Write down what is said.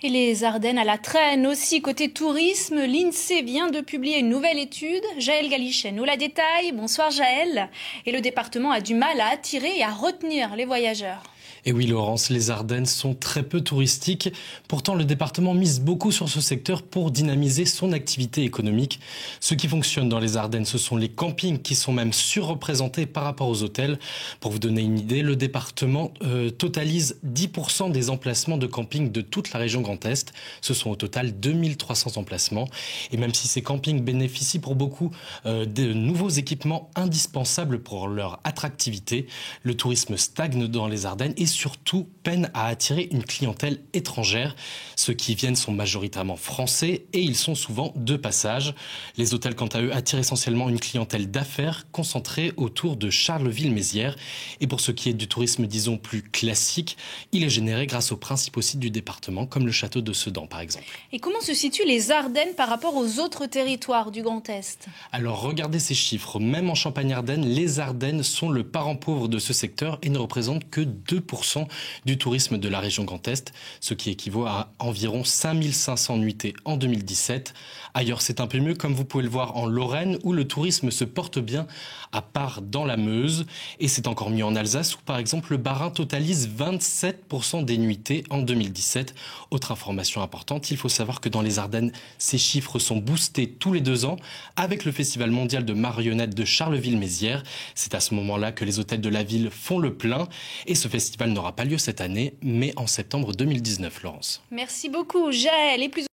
Et les Ardennes à la traîne aussi. Côté tourisme, l'INSEE vient de publier une nouvelle étude. Jaël Galichet nous la détaille. Bonsoir Jaël. Et le département a du mal à attirer et à retenir les voyageurs. Et oui Laurence, les Ardennes sont très peu touristiques. Pourtant le département mise beaucoup sur ce secteur pour dynamiser son activité économique. Ce qui fonctionne dans les Ardennes, ce sont les campings qui sont même surreprésentés par rapport aux hôtels. Pour vous donner une idée, le département totalise 10% des emplacements de camping de toute la région Grand Est. Ce sont au total 2300 emplacements. Et même si ces campings bénéficient pour beaucoup de nouveaux équipements indispensables pour leur attractivité, le tourisme stagne dans les Ardennes et surtout peine à attirer une clientèle étrangère. Ceux qui viennent sont majoritairement français et ils sont souvent de passage. Les hôtels, quant à eux, attirent essentiellement une clientèle d'affaires concentrée autour de Charleville-Mézières. Et pour ce qui est du tourisme, disons, plus classique, il est généré grâce aux principaux sites du département, comme le château de Sedan, par exemple. Et comment se situent les Ardennes par rapport aux autres territoires du Grand Est? Alors, regardez ces chiffres. Même en Champagne-Ardenne, les Ardennes sont le parent pauvre de ce secteur et ne représentent que 2% du tourisme de la région Grand Est, ce qui équivaut à environ 5500 nuitées en 2017. Ailleurs, c'est un peu mieux, comme vous pouvez le voir en Lorraine, où le tourisme se porte bien, à part dans la Meuse. Et c'est encore mieux en Alsace, où par exemple le Bas-Rhin totalise 27% des nuitées en 2017. Autre information importante, il faut savoir que dans les Ardennes, ces chiffres sont boostés tous les 2 ans avec le Festival mondial de marionnettes de Charleville-Mézières. C'est à ce moment-là que les hôtels de la ville font le plein. Et ce festival n'aura pas lieu cette année, mais en septembre 2019, Laurence. Merci beaucoup Jaël. Et plus